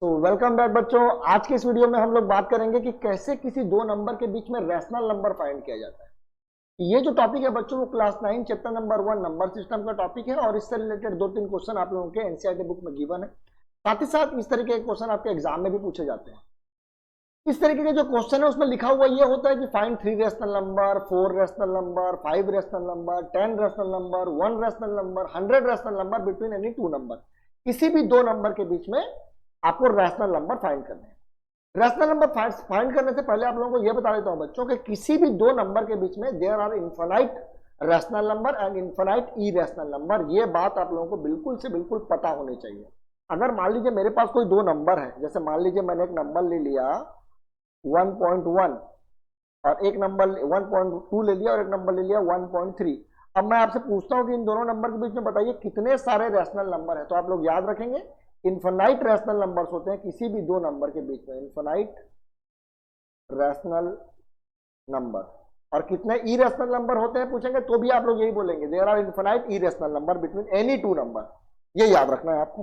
तो welcome back बच्चों। आज के इस वीडियो में हम लोग बात करेंगे कि कैसे किसी दो नंबर के बीच में रैशनल नंबर फाइंड किया जाता है। ये जो टॉपिक है बच्चों वो class 9 chapter number 1 number system का टॉपिक है और इससे रिलेटेड 2-3 क्वेश्चन आप लोगों के एनसीईआरटी बुक में गिवन है। साथ ही साथ इस तरीके के क्वेश्चन आपके एग्जाम में भी पूछे जाते हैं। इस तरीके के जो क्वेश्चन है उसमें लिखा हुआ ये होता है कि find 3 rational number, 4 rational number, 5 rational number, 10 rational number, 1 rational number, 100 rational number between any 2 number. किसी भी दो नंबर के बीच में आपको रैशनल नंबर फाइंड करने हैं। रैशनल नंबर फाइंड करने से पहले आप लोगों को यह बता देता हूं बच्चों कि किसी भी दो नंबर के बीच में there are infinite rational number and infinite irrational number. ये बात आप लोगों को बिल्कुल से बिल्कुल पता होनी चाहिए। अगर मान लीजिए मेरे पास कोई दो नंबर है, जैसे मान लीजिए मैंने एक नंबर ले लिया 1.1 और एक नंबर 1.2 ले लिया और एक नंबर ले लिया 1.3। अब मैं आपसे पूछता हूं कि इन दोनों नंबर के बीच में बताइए कितने सारे रैशनल नंबर है। तो आप लोग याद रखेंगे इनफाइनाइट रैशनल नंबर्स होते हैं किसी भी दो नंबर के बीच में, इनफाइनाइट रैशनल नंबर। और कितने इरेशनल नंबर होते हैं पूछेंगे तो भी आप लोग यही बोलेंगे there are infinite irrational number between any 2 number. ये याद रखना है आपको।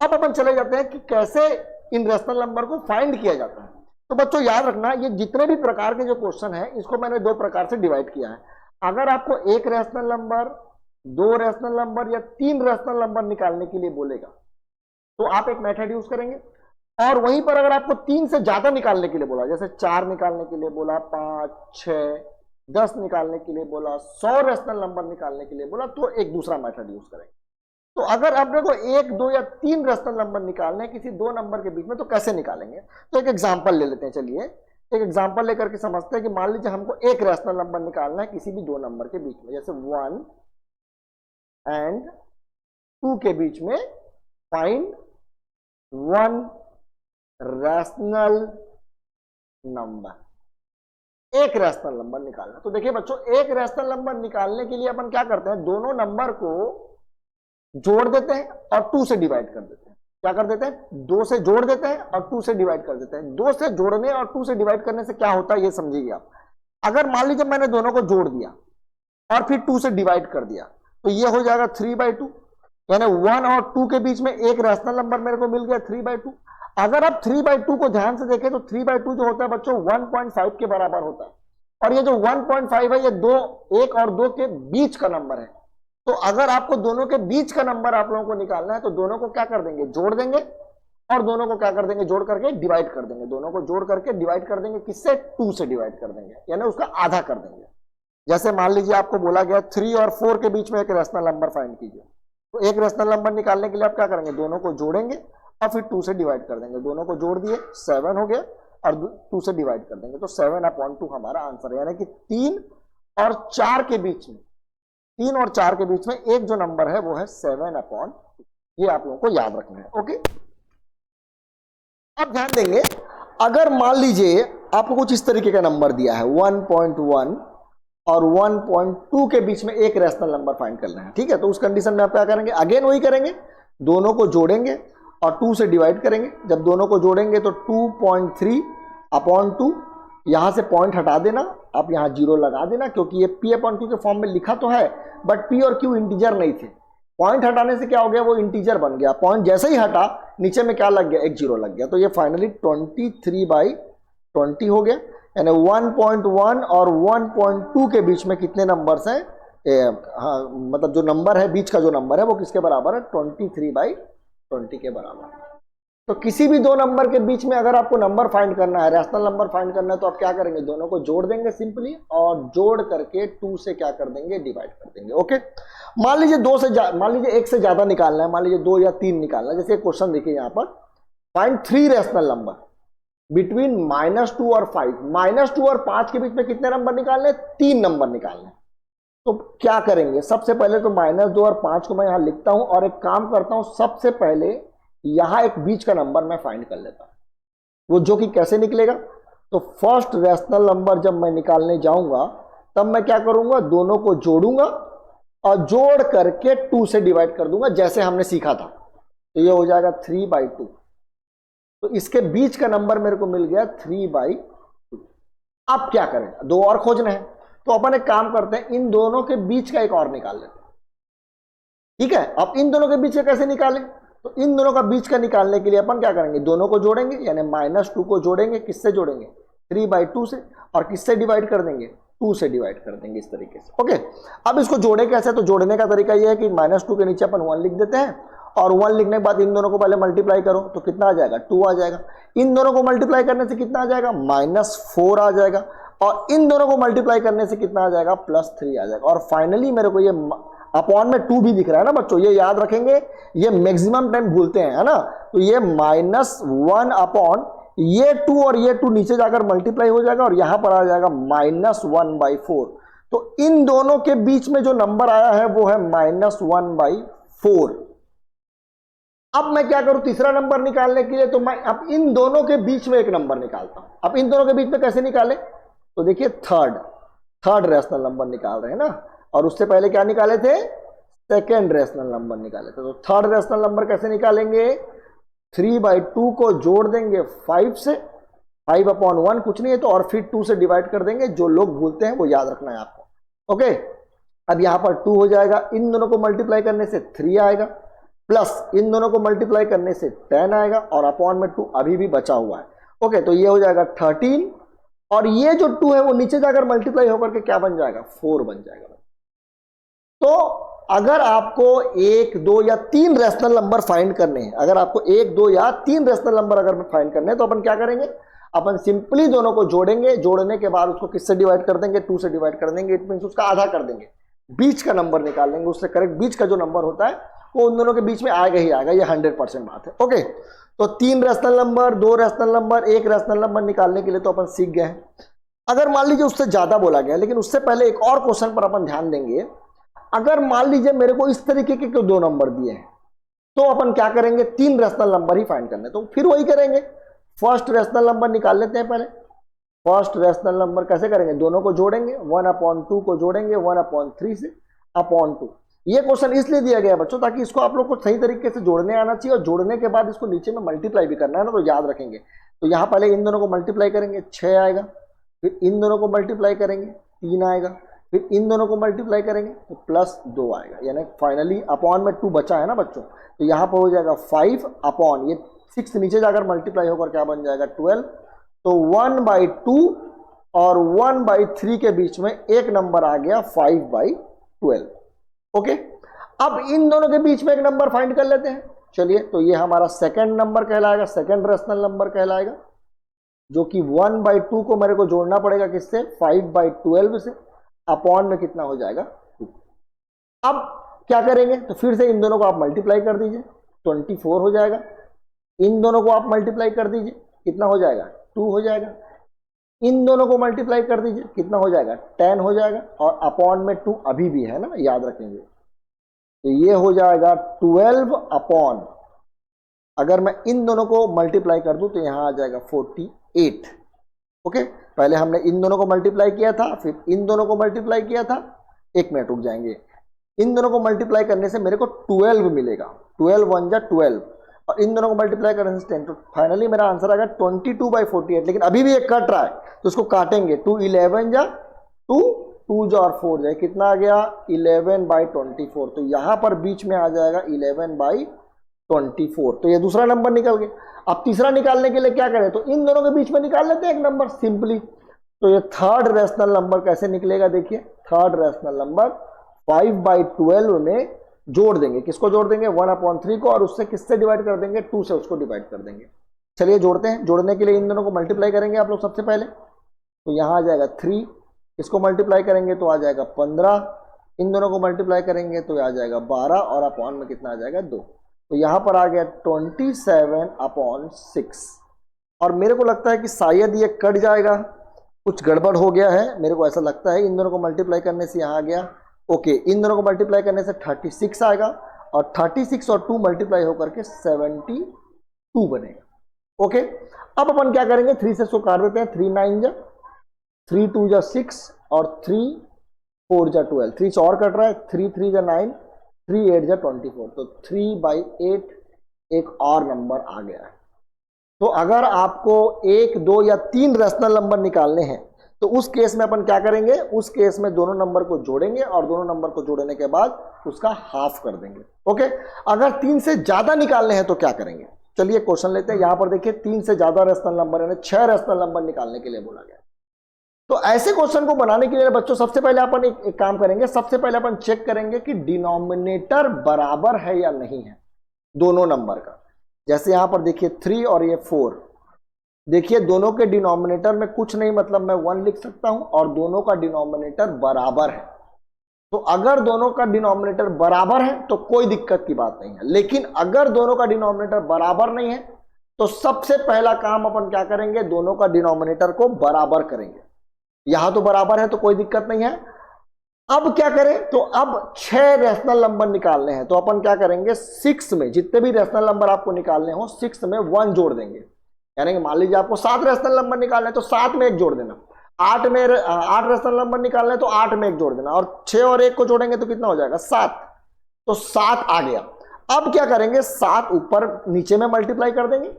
अब अपन चले जाते हैं कि कैसे इन रैशनल नंबर को फाइंड किया जाता है। तो बच्चों याद रखना ये जितने भी प्रकार के जो क्वेश्चन है इसको मैंने दो प्रकार से डिवाइड किया है। अगर आपको एक रैशनल नंबर, दो रैशनल नंबर या 3 रैशनल नंबर निकालने के लिए बोलेगा तो आप एक मेथड यूज करेंगे। और वहीं पर अगर आपको 3 से ज्यादा निकालने के लिए बोला, जैसे 4 निकालने के लिए बोला, 5, 6, 10 निकालने के लिए बोला, 100 रैशनल नंबर निकालने के लिए बोला, तो एक दूसरा मेथड यूज करेंगे। तो अगर आपने को 1, 2 या 3 रैशनल नंबर निकालने हैं किसी दो नंबर के बीच में तो कैसे निकालेंगे। तो एक एग्जांपल ले लेते हैं। चलिए एक एग्जांपल लेकर के समझते हैं कि मान लीजिए हमको एक रैशनल नंबर निकालना है किसी भी दो नंबर के बीच में, जैसे 1 एंड 2 के बीच में फाइंड 1 रैशनल नंबर। एक रैशनल नंबर निकालना। तो देखिए बच्चों एक रैशनल नंबर निकालने के लिए अपन क्या करते हैं, दोनों नंबर को जोड़ देते हैं और 2 से डिवाइड कर देते हैं। क्या कर देते हैं, 2 से जोड़ देते हैं और 2 से डिवाइड कर देते हैं। 2 से जोड़ने और 2 से डिवाइड करने से क्या होता है ये समझिए आप। अगर मान लीजिए मैंने दोनों को जोड़ दिया और फिर 2 से डिवाइड कर दिया तो ये हो जाएगा 3/2, यानी 1 और 2 के बीच में एक रैशनल नंबर मेरे को मिल गया 3/2। अगर आप 3/2 को ध्यान से देखें तो 3/2 जो होता है बच्चों 1.5 के बराबर होता है। और ये जो 1.5 है ये 1 और 2 के बीच का नंबर है। तो अगर आपको दोनों के बीच का नंबर आप लोगों को निकालना है तो दोनों को क्या कर देंगे, जोड़ देंगे और दोनों को क्या कर देंगे, जोड़ करके डिवाइड कर देंगे। दोनों को जोड़ करके डिवाइड कर देंगे, किससे, 2 से डिवाइड कर देंगे, यानी उसका आधा कर देंगे। जैसे मान लीजिए आपको बोला गया 3 और 4 के बीच में एक रैशनल नंबर फाइंड कीजिए। तो एक रैशनल नंबर निकालने के लिए आप क्या करेंगे, दोनों को जोड़ेंगे और फिर 2 से डिवाइड कर देंगे। दोनों को जोड़ दिए 7 हो गया और 2 से डिवाइड कर देंगे तो 7/2 हमारा आंसर है। यानी कि 3 और 4 के बीच में, 3 और 4 के बीच में एक जो नंबर है वो है 7/2। ये आप लोगों को याद रखना है। ओके, अब ध्यान देंगे अगर मान लीजिए आपको कुछ इस तरीके का नंबर दिया है 1.1 और 1.2 के बीच में एक रैशनल नंबर फाइंड करना है, ठीक है। तो उस कंडीशन में आप क्या करेंगे, अगेन वही करेंगे, दोनों को जोड़ेंगे और 2 से डिवाइड करेंगे। जब दोनों को जोड़ेंगे तो 2.3/2, यहां से पॉइंट हटा देना, आप यहां 0 लगा देना क्योंकि ये p/2 के फॉर्म में लिखा तो है बट p और q इंटीजर नहीं थे। पॉइंट हटाने से क्या हो गया, वो इंटीजर बन गया। पॉइंट जैसे ही हटा नीचे में क्या लग गया, एक 0 लग गया। तो ये फाइनली 23/20 हो गया। यानी 1.1 और 1.2 के बीच में कितने नंबर्स हैं, हाँ मतलब जो नंबर है बीच का जो नंबर है वो किसके बराबर है, 23/20 के बराबर। तो किसी भी दो नंबर के बीच में अगर आपको नंबर फाइंड करना है, रैशनल नंबर फाइंड करना है, तो आप क्या करेंगे, दोनों को जोड़ देंगे सिंपली और जोड़ करके 2 से क्या कर देंगे, डिवाइड कर देंगे। ओके, मान लीजिए मान लीजिए 1 से ज्यादा निकालना है, मान लीजिए 2 या 3 निकालना है। जैसे क्वेश्चन देखिए यहाँ पर, फाइंड 3 रैशनल नंबर बिटवीन -2 और 5। -2 और 5 के बीच में कितने नंबर निकालने, 3 नंबर निकालने। तो क्या करेंगे, सबसे पहले तो -2 और 5 को मैं यहां लिखता हूं और एक काम करता हूं, सबसे पहले यहां एक बीच का नंबर मैं फाइंड कर लेता हूं। वो जो कि कैसे निकलेगा, तो फर्स्ट रैशनल नंबर जब मैं निकालने जाऊंगा तब मैं क्या करूंगा, दोनों को जोड़ूंगा और जोड़ करके 2 से डिवाइड कर दूंगा जैसे हमने सीखा था। तो ये हो जाएगा 3/2। तो इसके बीच का नंबर मेरे को मिल गया 3/2। अब क्या करें, 2 और खोजने हैं। तो अपन एक काम करते हैं, इन दोनों के बीच का एक और निकाल लेते हैं, ठीक है। अब इन दोनों के बीच का कैसे निकालें, तो इन दोनों का बीच का निकालने के लिए अपन क्या करेंगे, दोनों को जोड़ेंगे, यानी -2 को जोड़ेंगे, किससे जोड़ेंगे 3/2 से, और किससे डिवाइड कर देंगे 2 से डिवाइड कर देंगे, इस तरीके से। ओके, अब इसको जोड़े कैसे, तो जोड़ने का तरीका यह है कि -2 के नीचे अपन 1 लिख देते हैं, और 1 लिखने के बाद इन दोनों को पहले मल्टीप्लाई करो तो कितना आ जाएगा 2 आ जाएगा। इन दोनों को मल्टीप्लाई करने से कितना आ जाएगा -4 आ जाएगा, और इन दोनों को मल्टीप्लाई करने से कितना आ जाएगा +3 आ जाएगा। और फाइनली मेरे को ये अपॉन में 2 भी दिख रहा है ना बच्चों, ये याद रखेंगे, ये मैक्सिमम टाइम भूलते हैं, है ना। तो ये -1 अपॉन ये 2 और ये 2 नीचे जाकर मल्टीप्लाई हो जाएगा, और यहां पर आ जाएगा -1/4। तो इन दोनों के बीच में जो नंबर आया है वो है -1/4। अब मैं क्या करूं तीसरा नंबर निकालने के लिए, तो मैं अब इन दोनों के बीच में एक नंबर निकालता हूं। अब इन दोनों के बीच में कैसे निकाले, तो देखिए थर्ड रैशनल नंबर निकाल रहे हैं ना, और उससे पहले क्या निकाले थे, सेकेंड रैशनल नंबर निकाले थे। तो थर्ड रैशनल नंबर कैसे निकालेंगे, 3/2 को जोड़ देंगे 5 से, 5/1 कुछ नहीं है तो, और फिर 2 से डिवाइड कर देंगे। जो लोग भूलते हैं वो याद रखना है आपको। ओके, अब यहां पर 2 हो जाएगा, इन दोनों को मल्टीप्लाई करने से 3 आएगा, प्लस इन दोनों को मल्टीप्लाई करने से 10 आएगा, और अपॉन में 2 अभी भी बचा हुआ है। ओके, तो ये हो जाएगा 13, और ये जो 2 है वो नीचे जाकर मल्टीप्लाई होकर के क्या बन जाएगा 4 बन जाएगा। तो अगर आपको 1, 2 या 3 रैशनल नंबर फाइंड करने हैं, अगर आपको 1, 2 या 3 रैशनल नंबर अगर फाइंड करने हैं, तो अपन क्या करेंगे, अपन सिंपली दोनों को जोड़ेंगे, जोड़ने के बाद उसको किससे डिवाइड कर देंगे 2 से डिवाइड कर देंगे, इट मींस उसका आधा कर देंगे, बीच का नंबर निकाल लेंगे, उससे करेक्ट बीच का जो नंबर होता है वो उन दोनों के बीच में आएगा ही आएगा, ये 100% बात है। ओके, तो 3 rational number, 2 rational number, 1 rational number निकालने के लिए तो अपन सीख गए हैं। अगर मान लीजिए उससे ज्यादा बोला गया, लेकिन उससे पहले एक और क्वेश्चन पर अपन ध्यान देंगे। अगर मान लीजिए मेरे को इस तरीके के 2 नंबर दिए हैं, तो अपन क्या करेंगे, 3 रैशनल नंबर ही फाइंड करने, तो फिर वही करेंगे, फर्स्ट रैशनल नंबर निकाल लेते हैं पहले। फर्स्ट रैशनल नंबर कैसे करेंगे, दोनों को जोड़ेंगे, 1/2 को जोड़ेंगे 1/3 से अपॉन 2। ये क्वेश्चन इसलिए दिया गया बच्चों ताकि इसको आप लोग को सही तरीके से जोड़ने आना चाहिए, और जोड़ने के बाद इसको नीचे में मल्टीप्लाई भी करना है ना, तो याद रखेंगे। तो यहां पहले इन दोनों को मल्टीप्लाई करेंगे 6 आएगा, फिर इन दोनों को मल्टीप्लाई करेंगे 3 आएगा, फिर इन दोनों को मल्टीप्लाई करेंगे तो +2 आएगा, यानी फाइनली अपॉन में 2 बचा है ना बच्चों, तो यहां पर हो जाएगा 5 अपॉन ये 6 नीचे जाकर मल्टीप्लाई होकर क्या बन जाएगा 12। तो 1/2 और 1/3 के बीच में एक नंबर आ गया 5/12। ओके, अब इन दोनों के बीच में एक नंबर फाइंड कर लेते हैं। चलिए, तो ये हमारा सेकंड नंबर कहलाएगा, सेकंड रैशनल नंबर कहलाएगा, जो कि 1/2 को मेरे को जोड़ना पड़ेगा किससे 5/12 से, अपॉन में कितना हो जाएगा 2। अब क्या करेंगे, तो फिर से इन दोनों को आप मल्टीप्लाई कर दीजिए, 24 हो जाएगा। इन दोनों को आप मल्टीप्लाई कर दीजिए, कितना हो जाएगा 2 हो जाएगा। इन दोनों को मल्टीप्लाई कर दीजिए, कितना हो जाएगा 10 हो जाएगा, और अपॉन में 2 अभी भी है ना, याद रखेंगे। तो ये हो जाएगा 12 अपॉन, अगर मैं इन दोनों को मल्टीप्लाई कर दूं तो यहां आ जाएगा 48। ओके, पहले हमने इन दोनों को मल्टीप्लाई किया था, फिर इन दोनों को मल्टीप्लाई किया था, 1 मिनट रुक जाएंगे, इन दोनों को मल्टीप्लाई करने से मेरे को 12 मिलेगा, 12 1 जा 12, और इन दोनों को मल्टीप्लाई करने से 10, तो फाइनली मेरा आंसर आएगा 22/48। लेकिन अभी भी एक कट रहा है तो उसको काटेंगे, 2 11 जा 2 2 जा और 4 जाए, कितना आ गया 11/24। तो यहां पर बीच में आ जाएगा 11/24। तो ये दूसरा नंबर निकल गया। अब तीसरा निकालने के लिए क्या करें, तो इन दोनों के बीच में निकाल लेते हैं एक नंबर सिंपली। तो ये थर्ड रैशनल नंबर कैसे निकलेगा, देखिए थर्ड रैशनल नंबर 5/12 में जोड़ देंगे, किसको जोड़ देंगे 1/3 को, और उससे किससे डिवाइड कर देंगे 2 से उसको डिवाइड कर देंगे। चलिए जोड़ते हैं। जोड़ने के लिए इन दोनों को मल्टीप्लाई करेंगे आप लोग सबसे पहले, तो यहां आ जाएगा 3, इसको मल्टीप्लाई करेंगे तो आ जाएगा 15, इन दोनों को मल्टीप्लाई करेंगे तो आ जाएगा 12, और अपॉन में कितना आ जाएगा 2। तो यहां पर आ गया 27/6। और मेरे को लगता है कि शायद ये कट जाएगा, कुछ गड़बड़ हो गया है, मेरे को ऐसा लगता है। इन दोनों को मल्टीप्लाई करने से यहाँ आ गया, ओके, इन दोनों को मल्टीप्लाई करने से 36 आएगा, और 36 और 2 मल्टीप्लाई होकर के 72 बनेगा। ओके, अब अपन क्या करेंगे, 3 से इसको काट देते हैं, 3 9 जा 3 2 जा 6, और 3 4 जा 12, 3 से और कट रहा है, 3 3 जा 9, 3 8 जा 24। तो 3/8 एक और नंबर आ गया है। तो अगर आपको 1 2 या 3 रैशनल नंबर निकालने हैं तो उस केस में अपन क्या करेंगे, उस केस में दोनों नंबर को जोड़ेंगे और दोनों नंबर को जोड़ने के बाद उसका हाफ कर देंगे। ओके, अगर 3 से ज्यादा निकालने हैं तो क्या करेंगे, चलिए क्वेश्चन लेते हैं। यहां पर देखिए 3 से ज्यादा रेशनल नंबर यानी 6 रेशनल नंबर निकालने के लिए बोला गया। तो ऐसे क्वेश्चन को बनाने के लिए बच्चों सबसे पहले अपन एक काम करेंगे, सबसे पहले अपन चेक करेंगे कि डिनोमिनेटर बराबर है या नहीं है दोनों नंबर का। जैसे यहां पर देखिए 3 और ये 4, देखिए दोनों के डिनोमिनेटर में कुछ नहीं, मतलब मैं 1 लिख सकता हूं और दोनों का डिनोमिनेटर बराबर है। तो अगर दोनों का डिनोमिनेटर बराबर है तो कोई दिक्कत की बात नहीं है, लेकिन अगर दोनों का डिनोमिनेटर बराबर नहीं है तो सबसे पहला काम अपन क्या करेंगे, दोनों का डिनोमिनेटर को बराबर करेंगे। यहां तो बराबर है तो कोई दिक्कत नहीं है। अब क्या करें, तो अब 6 रेशनल नंबर निकालने हैं, तो अपन क्या करेंगे, 6 में जितने भी रेशनल नंबर आपको निकालने हो 6 में 1 जोड़ देंगे। यानी कि मान लीजिए आपको 7 रेशनल नंबर निकालने हैं तो 7 में 1 जोड़ देना। 8 रेशनल नंबर निकालने हैं तो 8 में 1 जोड़ देना, और 6 और 1 को जोड़ेंगे तो कितना हो जाएगा, 7। तो 7 आ गया। अब क्या करेंगे, 7 ऊपर नीचे में मल्टीप्लाई कर देंगे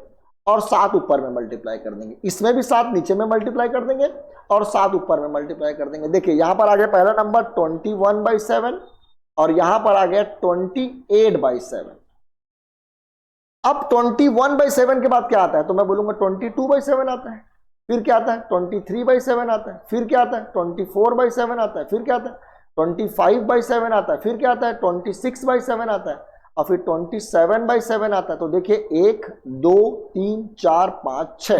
और 7 ऊपर में मल्टीप्लाई कर देंगे। इसमें भी 7 नीचे में मल्टीप्लाई कर देंगे और 7 ऊपर में मल्टीप्लाई कर देंगे। देखिए यहां पर आ गया पहला नंबर 21/7 और यहां पर आ गया 28/7। अब 21/7 के बाद क्या आता है, तो मैं बोलूंगा 22/7 आता है, फिर क्या आता है 23/7 आता है, फिर क्या आता है 24/7 आता है, फिर क्या आता है 25/7 आता है, फिर क्या आता है 26/7 आता है और फिर 27/7 आता है। तो देखिए 1 2 3 4 5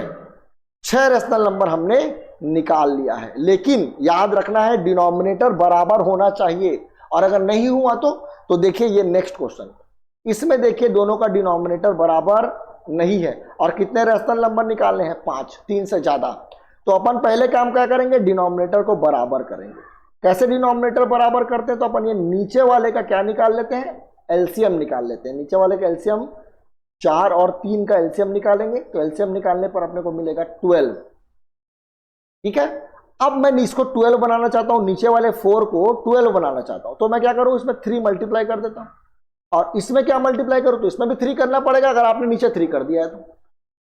6 रेशनल नंबर हमने निकाल लिया है। लेकिन याद रखना है डिनोमिनेटर बराबर होना चाहिए, और अगर नहीं हुआ तो देखिए ये नेक्स्ट क्वेश्चन, इसमें देखिए दोनों का डिनोमिनेटर बराबर नहीं है और कितने रेशनल नंबर निकालने हैं, 5, 3 से ज्यादा। तो अपन पहले काम क्या करेंगे, डिनोमिनेटर को बराबर करेंगे। कैसे डिनोमिनेटर बराबर करते हैं, तो अपन ये नीचे वाले का क्या निकाल लेते हैं, एलसीएम निकाल लेते हैं। नीचे वाले का एलसीएम 4 और 3 का एलसीएम निकालेंगे, तो एलसीएम निकालने पर अपने को मिलेगा 12। ठीक है, अब मैं इसको 12 बनाना चाहता हूं, नीचे वाले 4 को 12 बनाना चाहता हूं, तो मैं क्या करूं, इसमें 3 मल्टीप्लाई कर देता हूं और इसमें क्या मल्टीप्लाई करूं, तो इसमें भी 3 करना पड़ेगा अगर आपने नीचे 3 कर दिया है तो।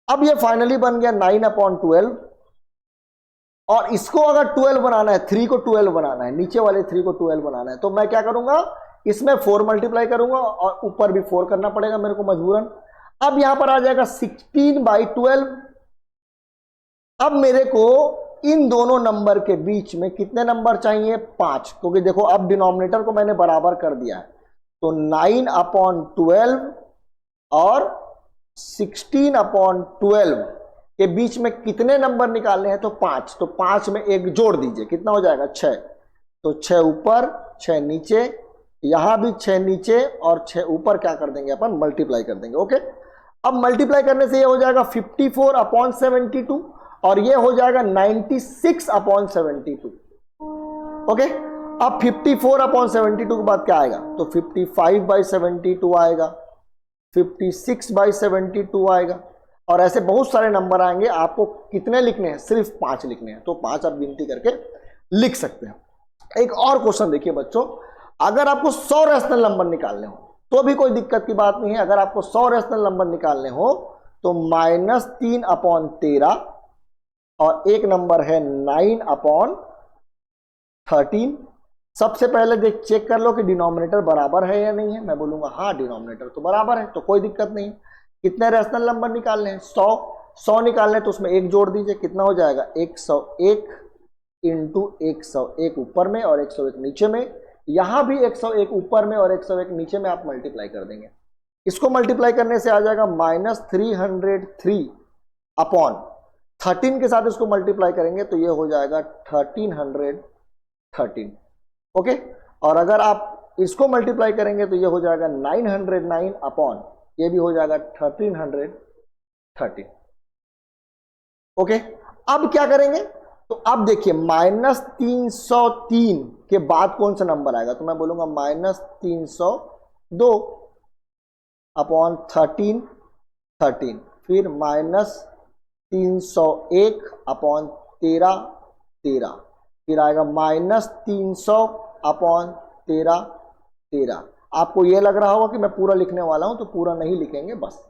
अब ये फाइनली बन गया 9/12, और इसको अगर 12 बनाना है, 3 को 12 बनाना है, नीचे वाले 3 को 12 बनाना है, तो मैं क्या करूंगा, इसमें 4 मल्टीप्लाई करूंगा और ऊपर भी 4 करना पड़ेगा मेरे को मजबूरन। अब यहां पर आ जाएगा 16/12। अब मेरे को इन दोनों नंबर के बीच में कितने नंबर चाहिए, 5, क्योंकि देखो अब डिनोमिनेटर को मैंने बराबर कर दिया है। तो 9/12 और 16/12 के बीच में कितने नंबर निकालने हैं, तो 5। तो 5 में 1 जोड़ दीजिए, कितना हो जाएगा, 6। तो 6 ऊपर 6 नीचे, यहां भी 6 नीचे और 6 ऊपर क्या कर देंगे अपन, मल्टीप्लाई कर देंगे। ओके, अब मल्टीप्लाई करने से ये हो जाएगा 54/72 और ये हो जाएगा 96/72। ओके, अब 54/72 के बाद क्या आएगा, तो 55/72 आएगा, 56/72 आएगा, और ऐसे बहुत सारे नंबर आएंगे। आपको कितने लिखने हैं, सिर्फ 5 लिखने हैं, तो 5 आप गिनती करके लिख सकते हैं। एक और क्वेश्चन देखिए बच्चों, अगर आपको 100 रेशनल नंबर निकालने हो तो भी कोई दिक्कत की बात नहीं है। अगर आपको 100 रेशनल नंबर निकालने हो तो -3/13 और एक नंबर है 9/13। सबसे पहले देख चेक कर लो कि डिनोमिनेटर बराबर है या नहीं है। मैं बोलूंगा हाँ डिनोमिनेटर तो बराबर है, तो कोई दिक्कत नहीं। कितने रेशनल नंबर निकालने हैं, 100 निकालने, तो उसमें 1 जोड़ दीजिए, कितना हो जाएगा 101 इंटू 101 ऊपर में और 101 नीचे में। यहां भी 101 ऊपर में और 101 नीचे में आप मल्टीप्लाई कर देंगे। इसको मल्टीप्लाई करने से आ जाएगा -303/13 के साथ इसको मल्टीप्लाई करेंगे तो ये हो जाएगा 1313। ओके, और अगर आप इसको मल्टीप्लाई करेंगे तो ये हो जाएगा 909 ये भी हो जाएगा 1313। ओके, अब क्या करेंगे, तो अब देखिए -303 के बाद कौन सा नंबर आएगा, तो मैं बोलूंगा -302/13, फिर -301/13, फिर आएगा -300/13। आपको ये लग रहा होगा कि मैं पूरा लिखने वाला हूं, तो पूरा नहीं लिखेंगे, बस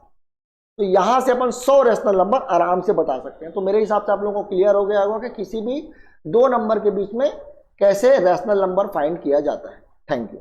तो यहां से अपन 100 रैशनल नंबर आराम से बता सकते हैं। तो मेरे हिसाब से आप लोगों को क्लियर हो गया होगा कि किसी भी दो नंबर के बीच में कैसे रैशनल नंबर फाइंड किया जाता है। Thank you.